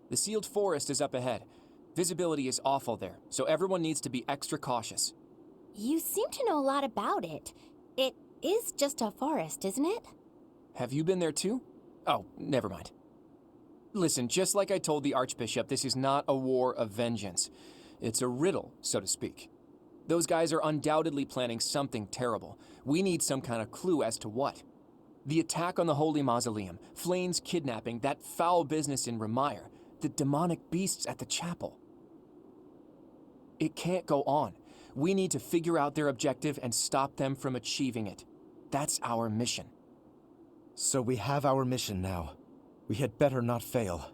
The sealed forest is up ahead. Visibility is awful there, so everyone needs to be extra cautious. You seem to know a lot about it. It is just a forest, isn't it? Have you been there too? Oh, never mind. Listen, just like I told the Archbishop, this is not a war of vengeance. It's a riddle, so to speak. Those guys are undoubtedly planning something terrible. We need some kind of clue as to what. The attack on the Holy Mausoleum, Flayn's kidnapping, that foul business in Remire, the demonic beasts at the chapel. It can't go on. We need to figure out their objective and stop them from achieving it. That's our mission. So we have our mission now. We had better not fail.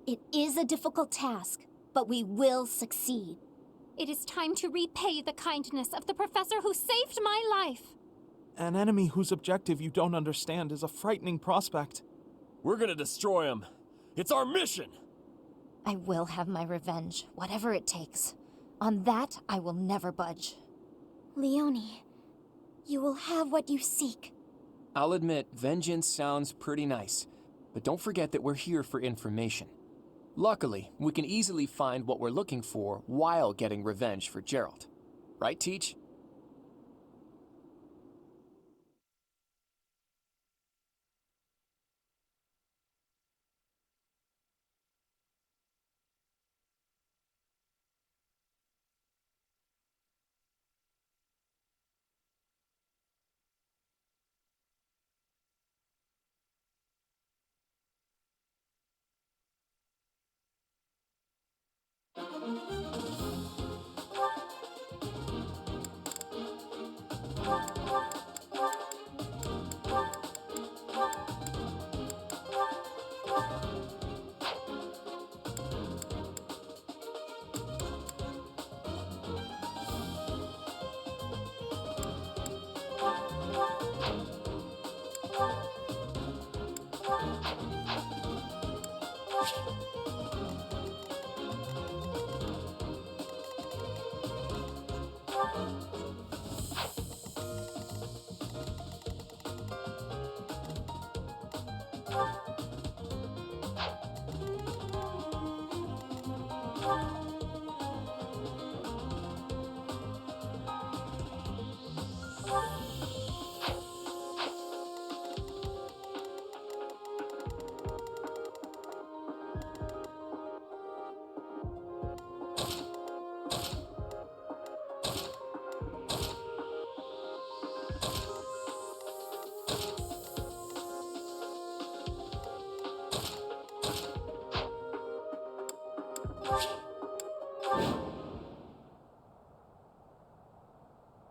It is a difficult task, but we will succeed. It is time to repay the kindness of the professor who saved my life. An enemy whose objective you don't understand is a frightening prospect. We're gonna destroy him. It's our mission! I will have my revenge, whatever it takes. On that, I will never budge. Leonie, you will have what you seek. I'll admit, vengeance sounds pretty nice, but don't forget that we're here for information. Luckily, we can easily find what we're looking for while getting revenge for Gerald. Right, Teach?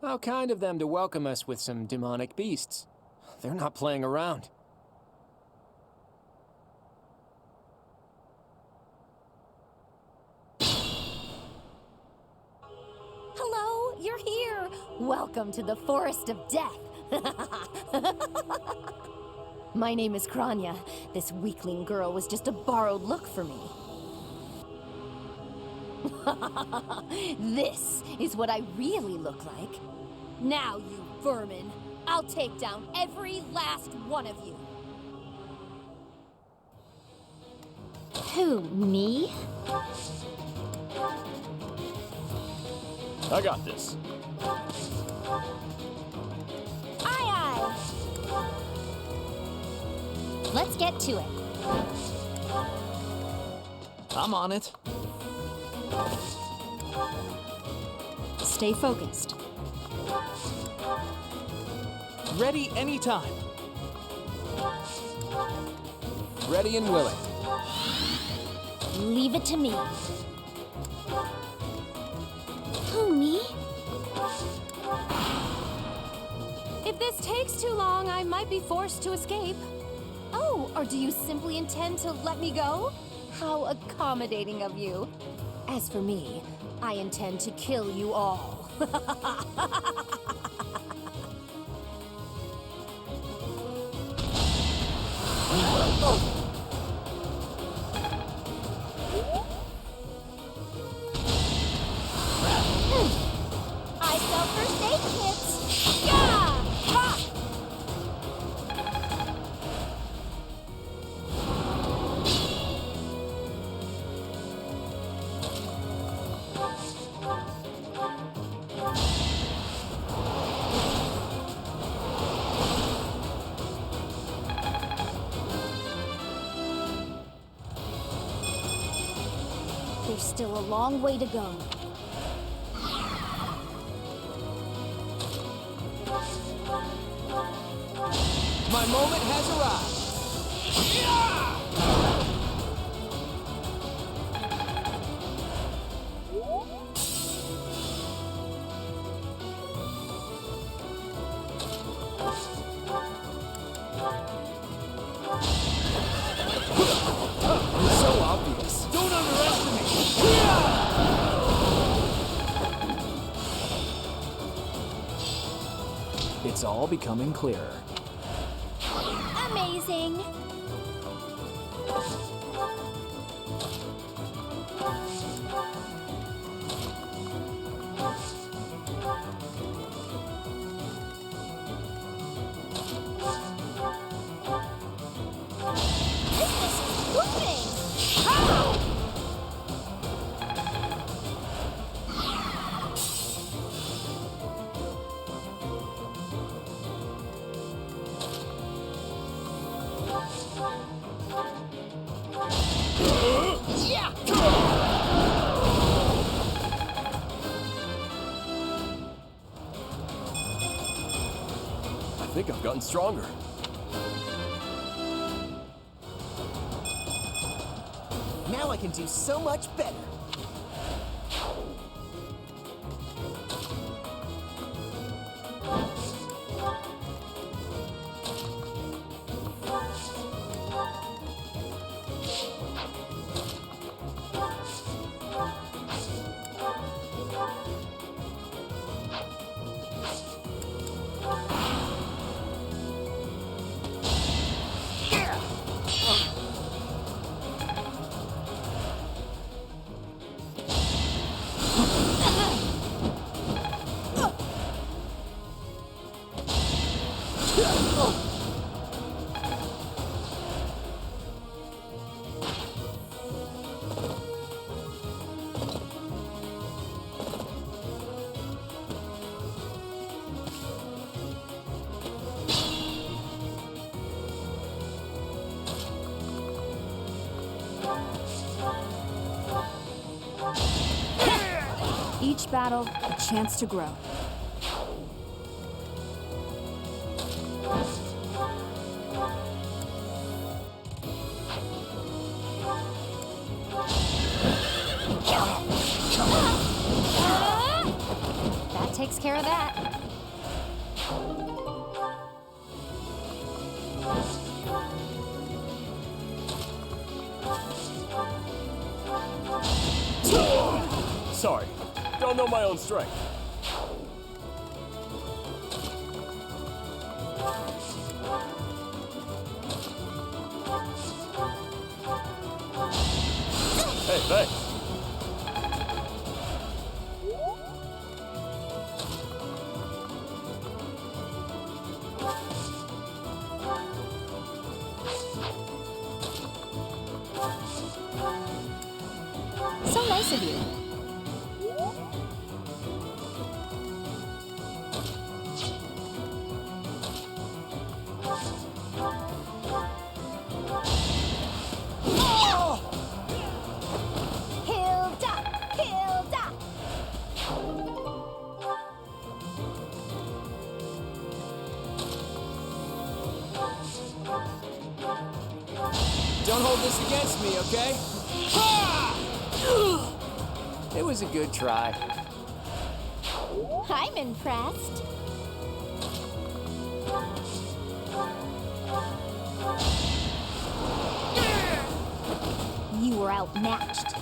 How kind of them to welcome us with some demonic beasts. They're not playing around. Hello, you're here! Welcome to the Forest of Death! My name is Kranya. This weakling girl was just a borrowed look for me. This is what I really look like. Now, you vermin, I'll take down every last one of you. Who, me? I got this. Aye, aye. Let's get to it. I'm on it. Stay focused. Ready anytime. Ready and willing. Leave it to me. Who, me? If this takes too long, I might be forced to escape. Oh, or do you simply intend to let me go? How accommodating of you. As for me, I intend to kill you all. I sell first aid kits. Yeah! Ha! There's still a long way to go. My moment has arrived. So obvious. Don't underestimate. It's all becoming clearer. Amazing. Business is booming. How? I think I've gotten stronger. Now I can do so much better. Each battle, a chance to grow. That takes care of that. Sorry, don't know my own strength. Hey, thanks. So nice of you. Hilda! Hilda! Don't hold this against me, okay? It was a good try. I'm impressed. You were outmatched.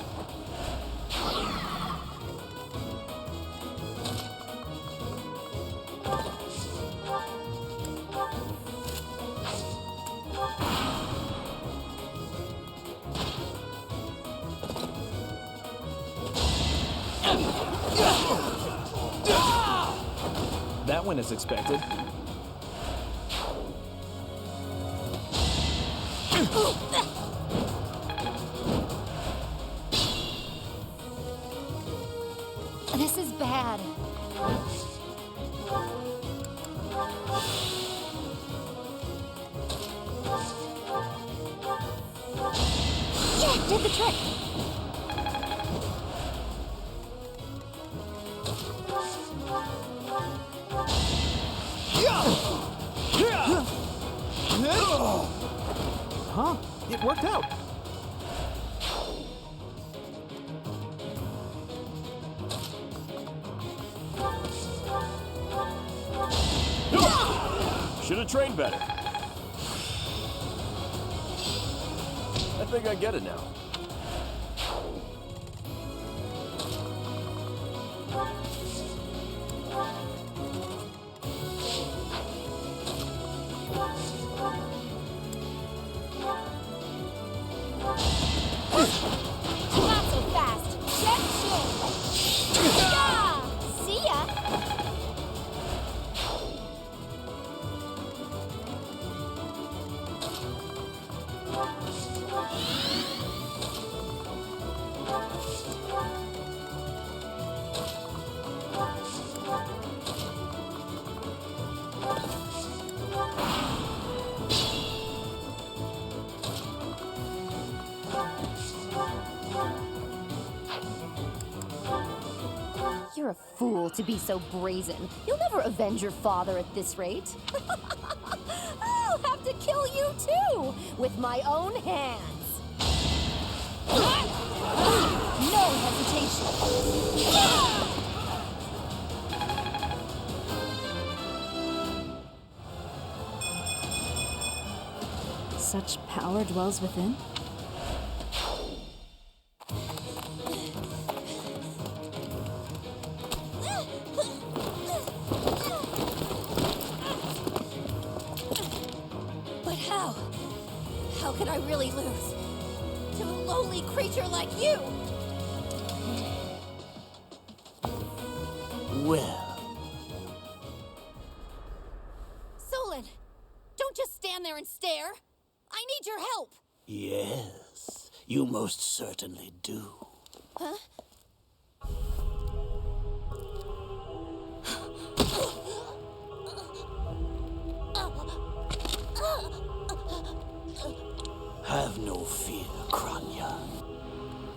That went as expected. This is bad. Yeah, did the trick. Huh? It worked out. Should have trained better. I think I get it now. Not so fast. Get chill. Yeah. See ya. You're a fool to be so brazen. You'll never avenge your father at this rate. I'll have to kill you too, with my own hands. No hesitation. Such power dwells within? But how? How could I really lose to a lowly creature like you? Well, Solon, don't just stand there and stare. I need your help. yes, you most certainly do. Huh? Have no fear, Kranya.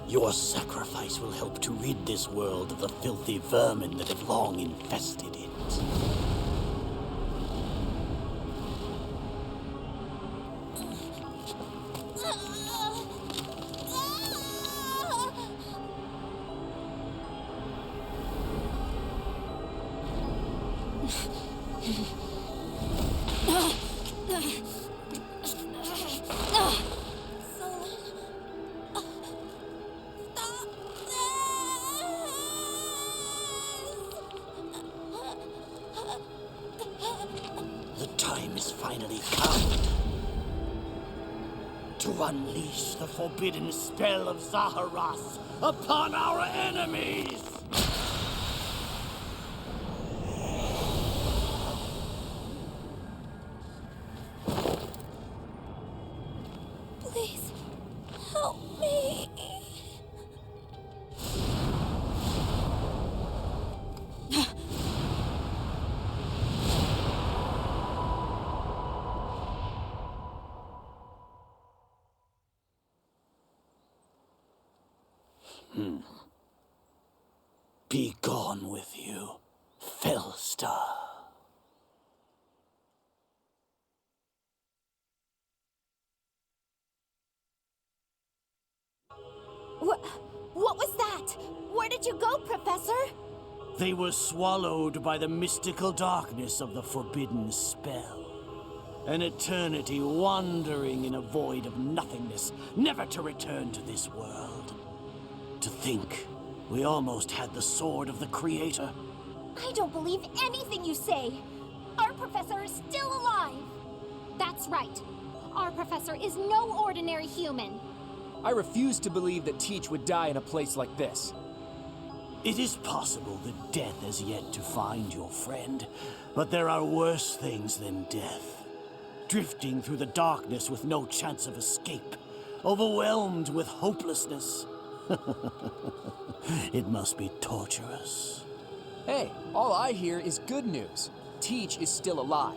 Your sacrifice will help to rid this world of the filthy vermin that have long infested it. The time is finally come to unleash the forbidden spell of Zaharas upon our enemies! Please, help me. Be gone with you, Fellstar. What was that? Where did you go, Professor? They were swallowed by the mystical darkness of the forbidden spell. An eternity wandering in a void of nothingness, never to return to this world. To think, we almost had the sword of the Creator. I don't believe anything you say. Our professor is still alive. That's right. Our professor is no ordinary human. I refuse to believe that Teach would die in a place like this. It is possible that death has yet to find your friend, but there are worse things than death. Drifting through the darkness with no chance of escape, overwhelmed with hopelessness. It must be torturous. Hey, all I hear is good news. Teach is still alive.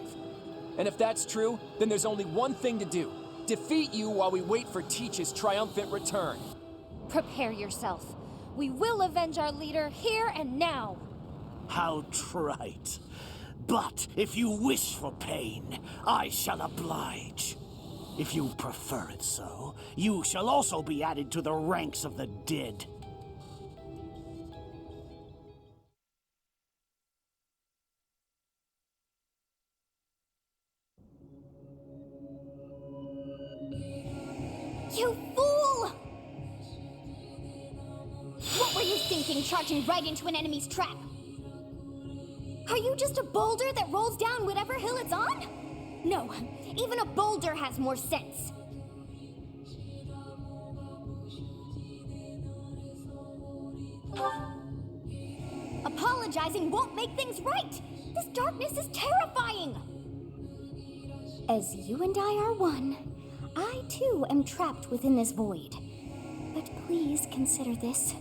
And if that's true, then there's only one thing to do. Defeat you while we wait for Teach's triumphant return. Prepare yourself. We will avenge our leader here and now. How trite. But if you wish for pain, I shall oblige. If you prefer it so, you shall also be added to the ranks of the dead. You fool! What were you thinking, charging right into an enemy's trap? Are you just a boulder that rolls down whatever hill it's on? No, even a boulder has more sense. Apologizing won't make things right. This darkness is terrifying. As you and I are one, I too am trapped within this void. But please consider this.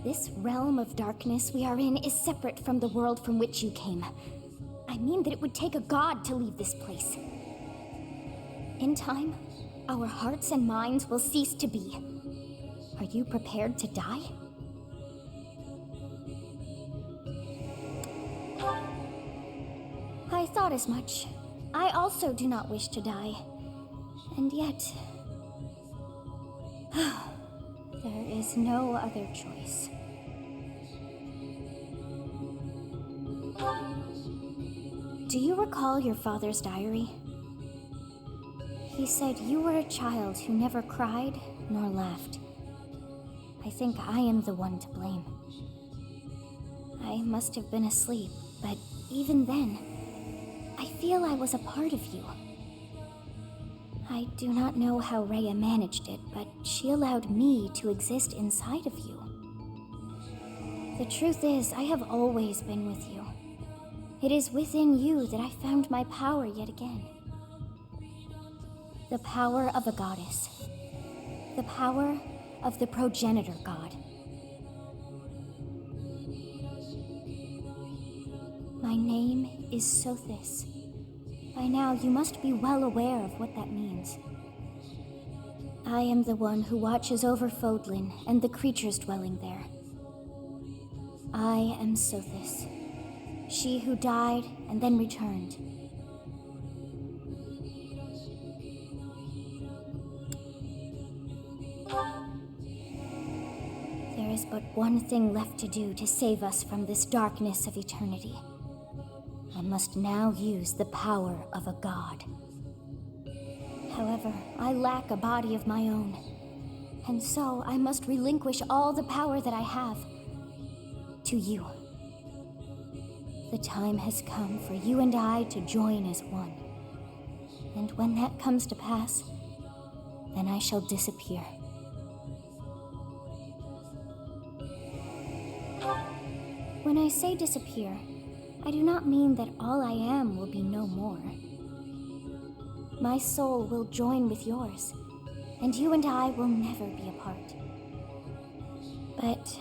This realm of darkness we are in is separate from the world from which you came. I mean that it would take a god to leave this place. In time, our hearts and minds will cease to be. Are you prepared to die? I thought as much. I also do not wish to die. And yet... there is no other choice. Do you recall your father's diary? He said you were a child who never cried nor laughed. I think I am the one to blame. I must have been asleep, but even then, I feel I was a part of you. I do not know how Rhea managed it, but she allowed me to exist inside of you. The truth is, I have always been with you. It is within you that I found my power yet again. The power of a goddess. The power of the progenitor god. My name is Sothis. By now, you must be well aware of what that means. I am the one who watches over Fodlan and the creatures dwelling there. I am Sothis, she who died and then returned. There is but one thing left to do to save us from this darkness of eternity. I must now use the power of a god. However, I lack a body of my own, and so I must relinquish all the power that I have to you. The time has come for you and I to join as one. And when that comes to pass, then I shall disappear. When I say disappear, I do not mean that all I am will be no more. My soul will join with yours, and you and I will never be apart. But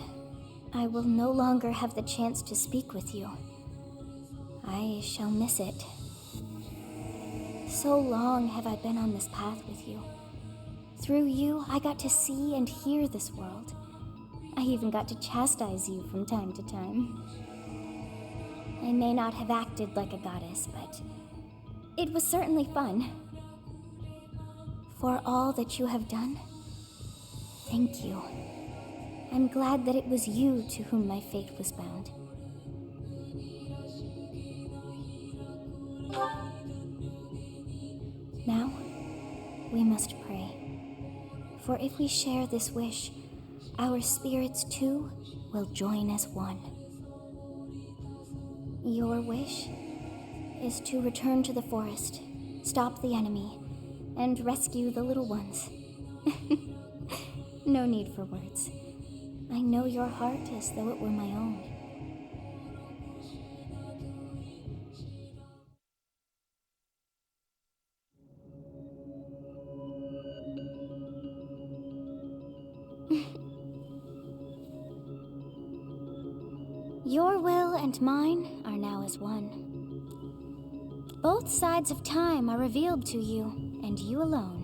I will no longer have the chance to speak with you. I shall miss it. So long have I been on this path with you. Through you, I got to see and hear this world. I even got to chastise you from time to time. I may not have acted like a goddess, but it was certainly fun. For all that you have done, thank you. I'm glad that it was you to whom my fate was bound. Now, we must pray. For if we share this wish, our spirits too will join as one. Your wish is to return to the forest, stop the enemy, and rescue the little ones. No need for words. I know your heart as though it were my own. Your will and mine are now as one. Both sides of time are revealed to you, and you alone.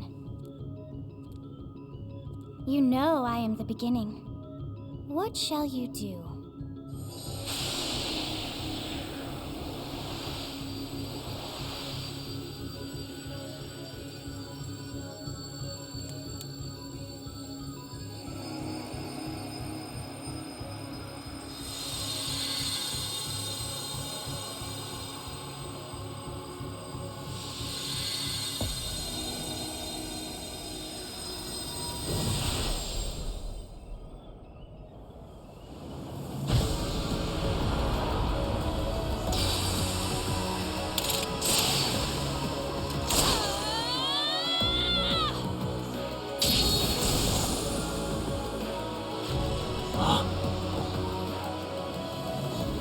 You know I am the beginning. What shall you do?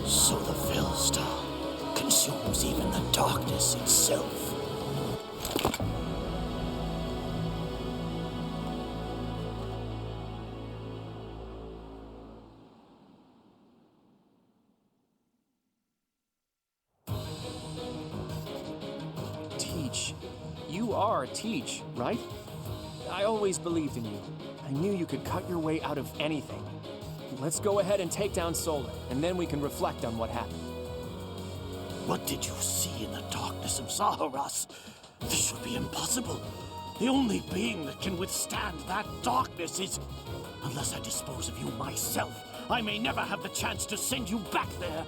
So the Fellstar consumes even the darkness itself. Teach. You are Teach, right? I always believed in you. I knew you could cut your way out of anything. Let's go ahead and take down Solar, and then we can reflect on what happened. What did you see in the darkness of Zaharas? This would be impossible. The only being that can withstand that darkness is... Unless I dispose of you myself, I may never have the chance to send you back there.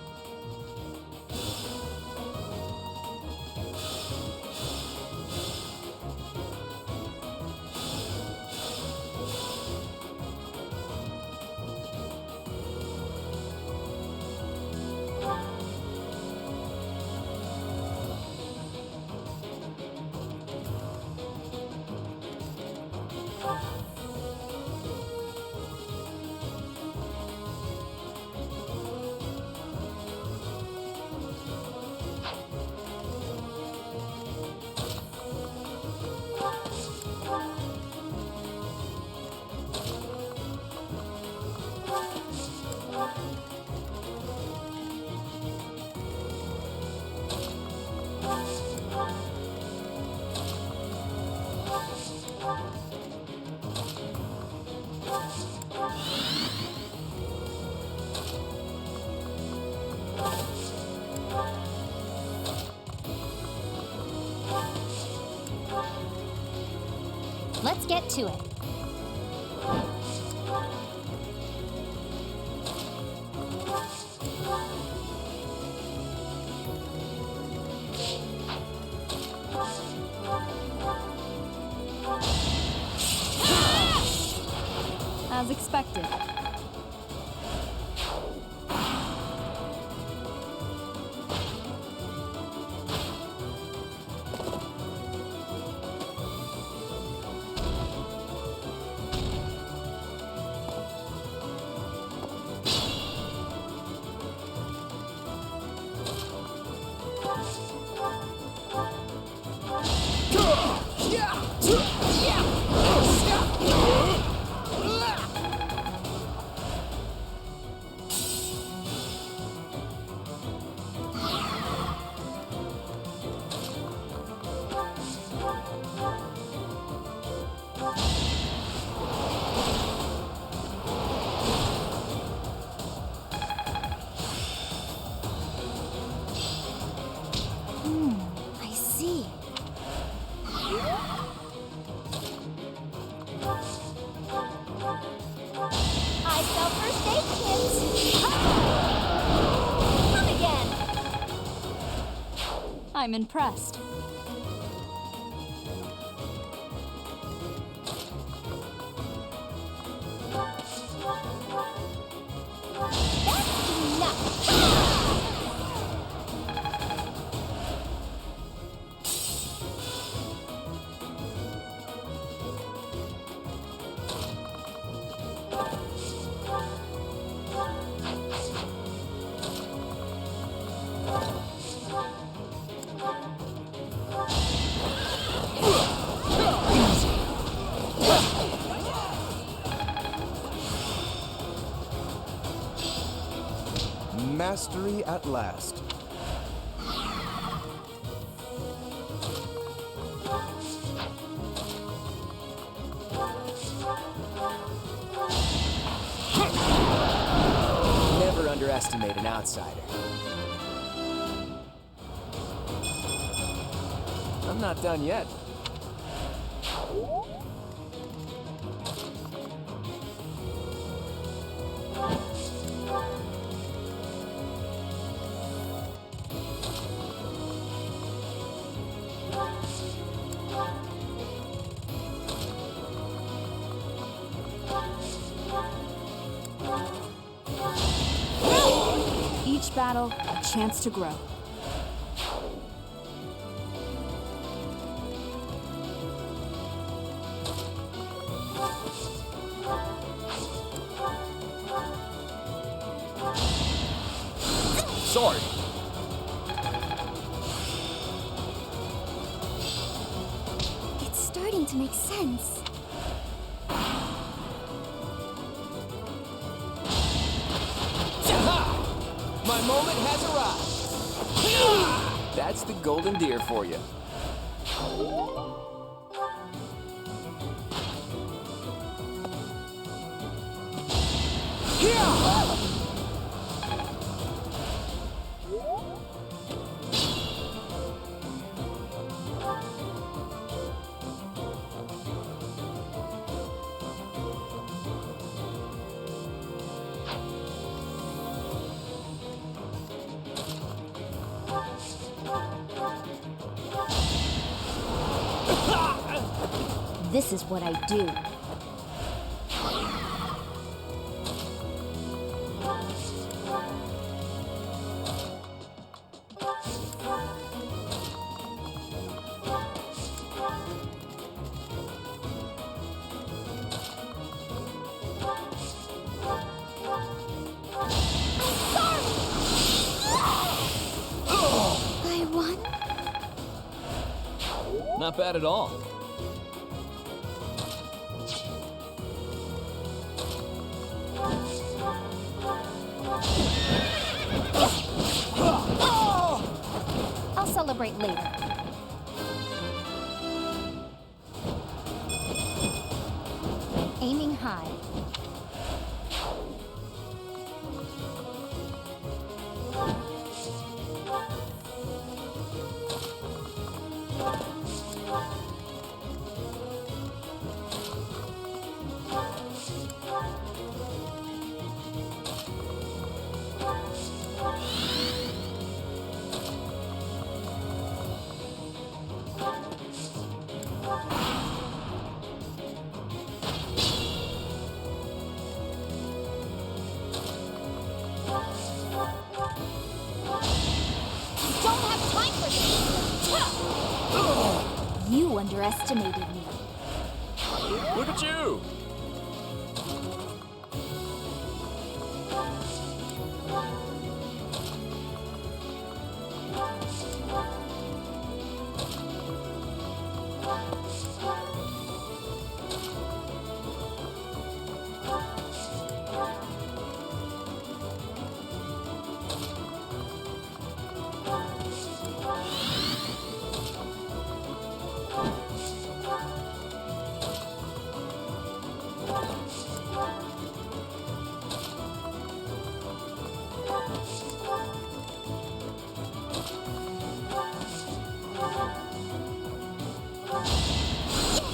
Let's get to it. As expected. I see. I sell first aid kits. Come again. I'm impressed. That's enough. mastery at last. Never underestimate an outsider. I'm not done yet. Each battle, a chance to grow. Sorry. It's starting to make sense. My moment has arrived. That's the golden deer for you. This is what I do. I won? Not bad at all. I'll celebrate later. Aiming high. Don't have time for this! You underestimated me. Look at you!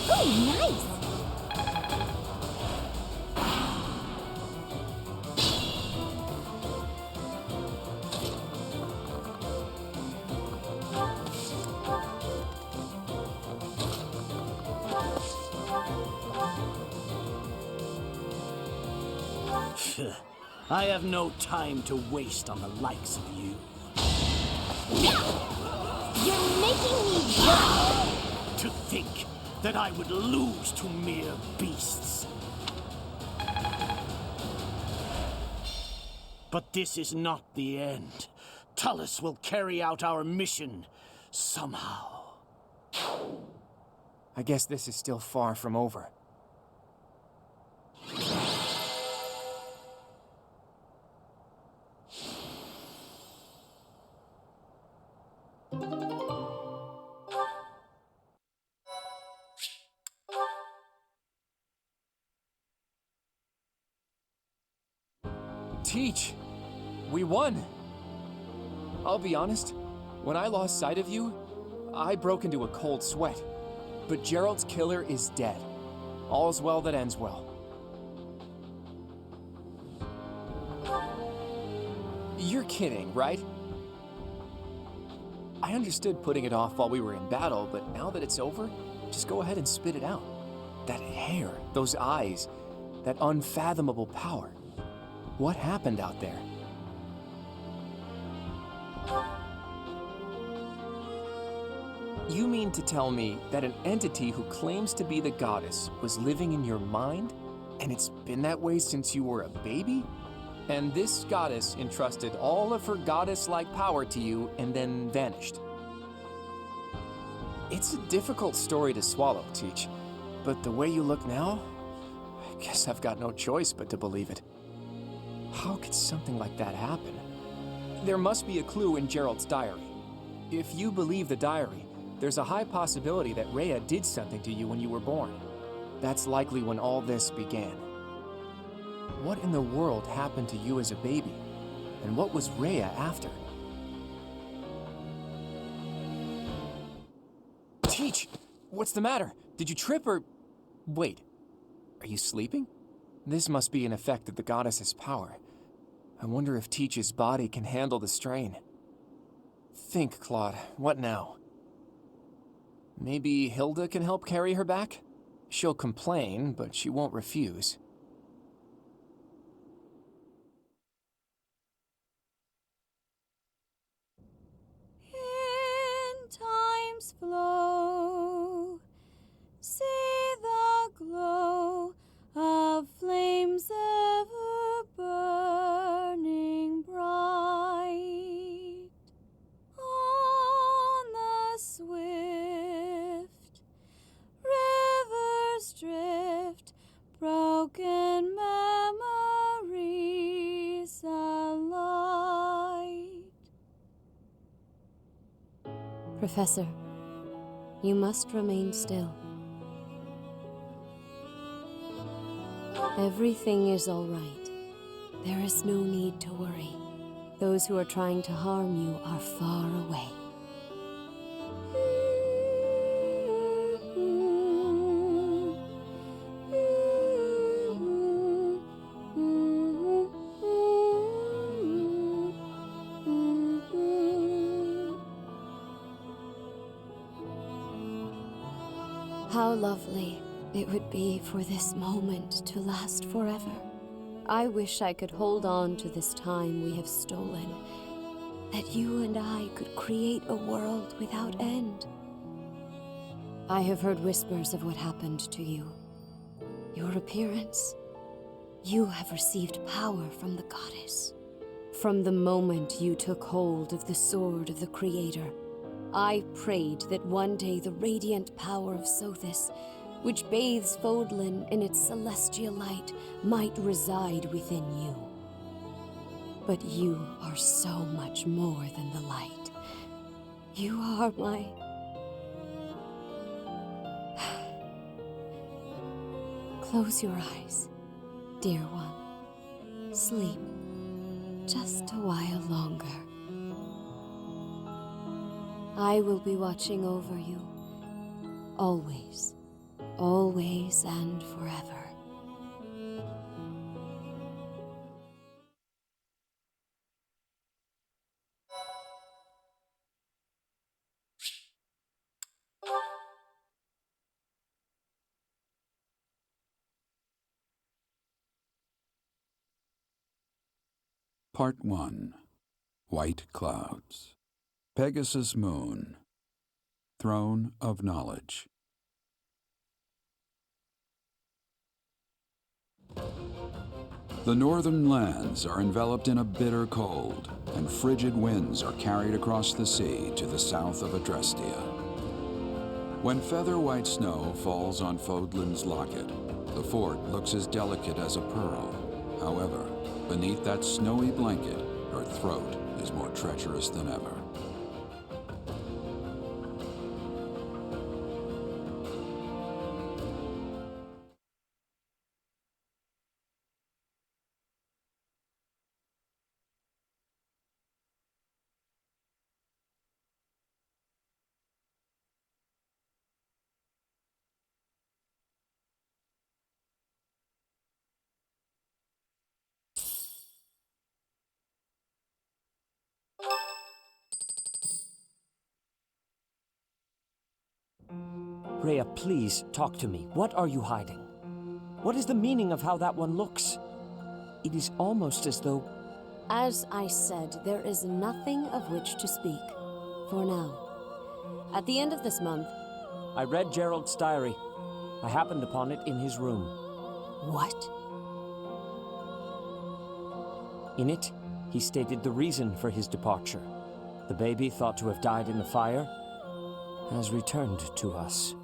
Oh, nice! I have no time to waste on the likes of you. You're making me young! To think that I would lose to mere beasts. But this is not the end. Tullus will carry out our mission somehow. I guess this is still far from over. Teach! We won! I'll be honest, when I lost sight of you, I broke into a cold sweat. But Gerald's killer is dead. All's well that ends well. You're kidding, right? I understood putting it off while we were in battle, but now that it's over, just go ahead and spit it out. That hair, those eyes, that unfathomable power. What happened out there? You mean to tell me that an entity who claims to be the goddess was living in your mind? And it's been that way since you were a baby? And this goddess entrusted all of her goddess-like power to you and then vanished. It's a difficult story to swallow, Teach. But the way you look now, I guess I've got no choice but to believe it. How could something like that happen? There must be a clue in Gerald's diary. If you believe the diary, there's a high possibility that Rhea did something to you when you were born. That's likely when all this began. What in the world happened to you as a baby? And what was Rhea after? Teach! What's the matter? Did you trip or... Wait, are you sleeping? This must be an effect of the goddess's power. I wonder if Teach's body can handle the strain. Think, Claude, what now? Maybe Hilda can help carry her back? She'll complain, but she won't refuse. In time's flow, see the glow of flames ever burning bright on the swift rivers drift, broken memories alight. Professor, you must remain still. Everything is all right. There is no need to worry. Those who are trying to harm you are far away. How lovely it would be for this moment to last forever. I wish I could hold on to this time we have stolen, that you and I could create a world without end. I have heard whispers of what happened to you. Your appearance. You have received power from the goddess. From the moment you took hold of the sword of the Creator, I prayed that one day the radiant power of Sothis, which bathes Fodlan in its celestial light, might reside within you. But you are so much more than the light. You are my... Close your eyes, dear one. Sleep just a while longer. I will be watching over you, always, always and forever. Part 1. White Clouds. Pegasus Moon. Throne of Knowledge. The northern lands are enveloped in a bitter cold, and frigid winds are carried across the sea to the south of Adrestia. When feather-white snow falls on Fodlan's locket, the fort looks as delicate as a pearl. However, beneath that snowy blanket, her throat is more treacherous than ever. Rhea, please talk to me. What are you hiding? What is the meaning of how that one looks? It is almost as though... As I said, there is nothing of which to speak. For now. At the end of this month... I read Gerald's diary. I happened upon it in his room. What? In it, he stated the reason for his departure. The baby, thought to have died in the fire, has returned to us.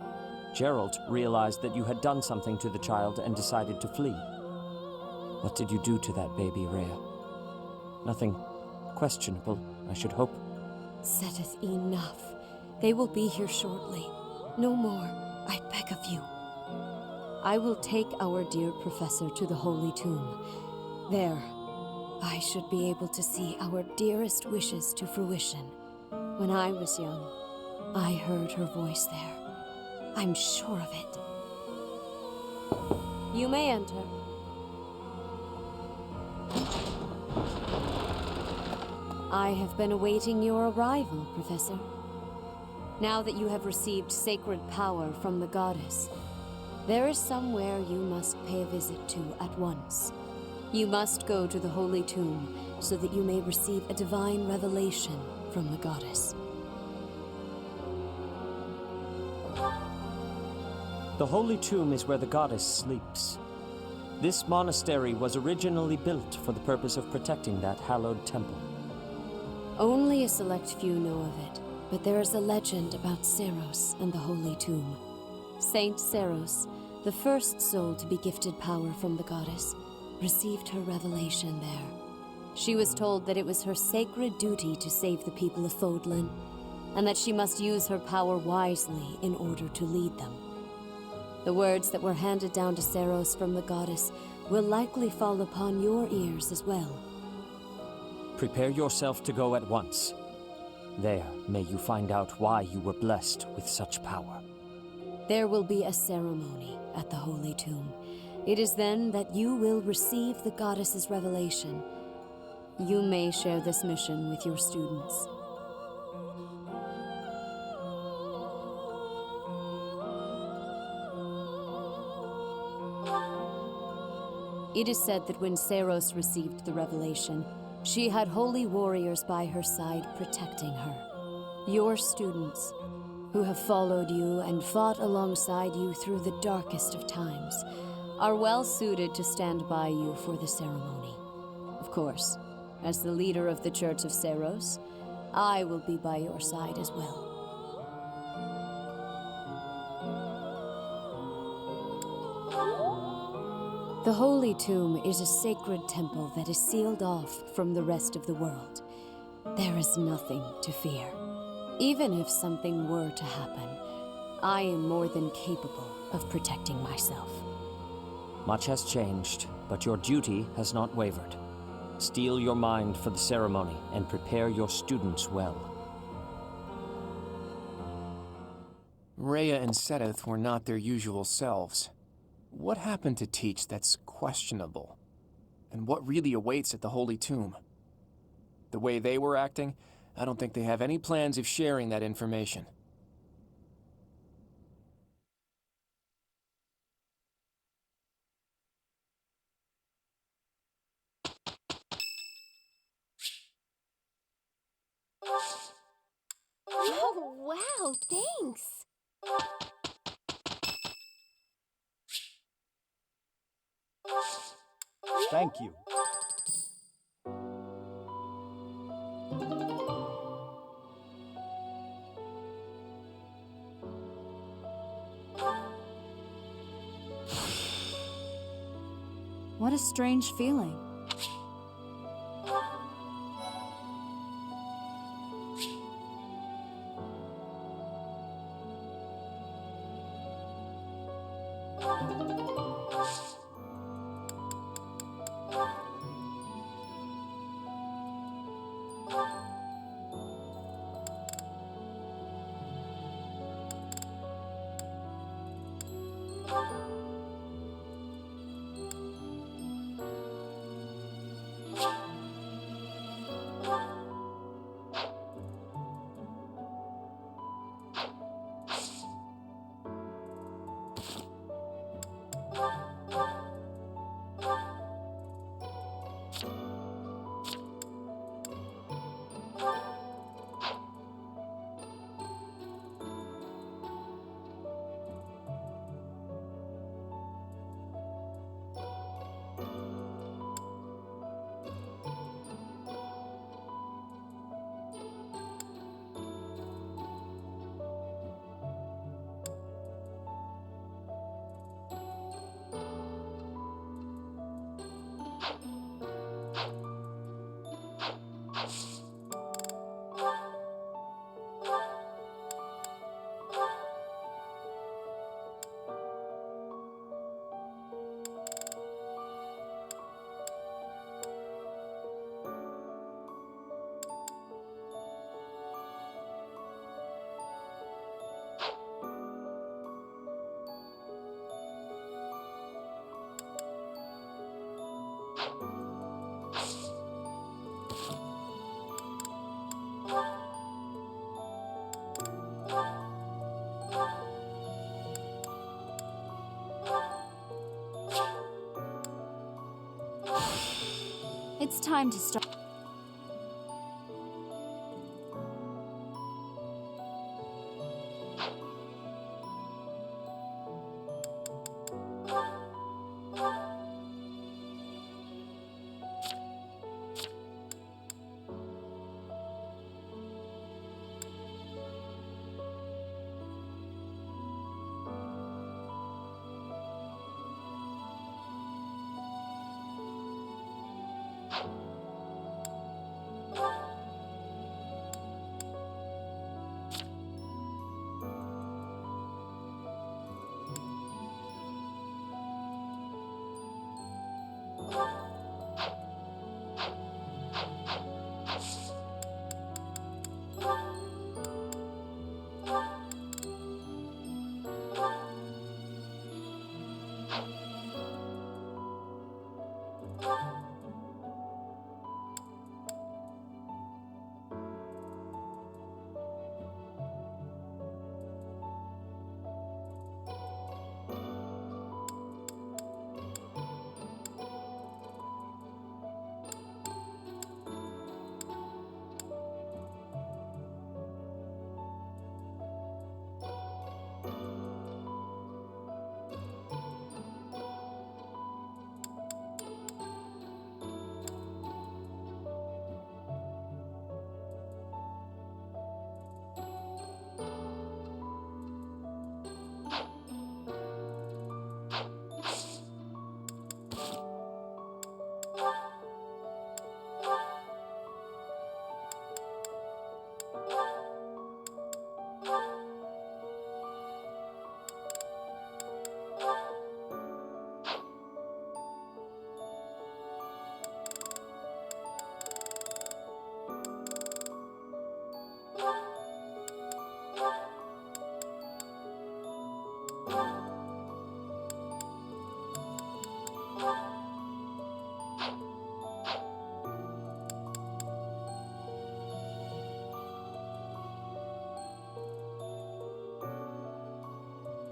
Gerald realized that you had done something to the child and decided to flee. What did you do to that baby, Rhea? Nothing questionable, I should hope. Seteth enough. They will be here shortly. No more, I beg of you. I will take our dear professor to the Holy Tomb. There, I should be able to see our dearest wishes to fruition. When I was young, I heard her voice there. I'm sure of it. You may enter. I have been awaiting your arrival, Professor. Now that you have received sacred power from the goddess, there is somewhere you must pay a visit to at once. You must go to the Holy Tomb so that you may receive a divine revelation from the goddess. The Holy Tomb is where the goddess sleeps. This monastery was originally built for the purpose of protecting that hallowed temple. Only a select few know of it, but there is a legend about Seros and the Holy Tomb. Saint Seros, the first soul to be gifted power from the goddess, received her revelation there. She was told that it was her sacred duty to save the people of Fodlan, and that she must use her power wisely in order to lead them. The words that were handed down to Seros from the goddess will likely fall upon your ears as well. Prepare yourself to go at once. There, may you find out why you were blessed with such power. There will be a ceremony at the Holy Tomb. It is then that you will receive the goddess's revelation. You may share this mission with your students. It is said that when Seros received the revelation, she had holy warriors by her side protecting her. Your students, who have followed you and fought alongside you through the darkest of times, are well suited to stand by you for the ceremony. Of course, as the leader of the Church of Seros, I will be by your side as well. The Holy Tomb is a sacred temple that is sealed off from the rest of the world. There is nothing to fear. Even if something were to happen, I am more than capable of protecting myself. Much has changed, but your duty has not wavered. Steel your mind for the ceremony and prepare your students well. Rhea and Seteth were not their usual selves. What happened to teach that's questionable? And what really awaits at the Holy Tomb? The way they were acting, I don't think they have any plans of sharing that information. Oh, wow, thanks. Thank you. What a strange feeling. It's time to start.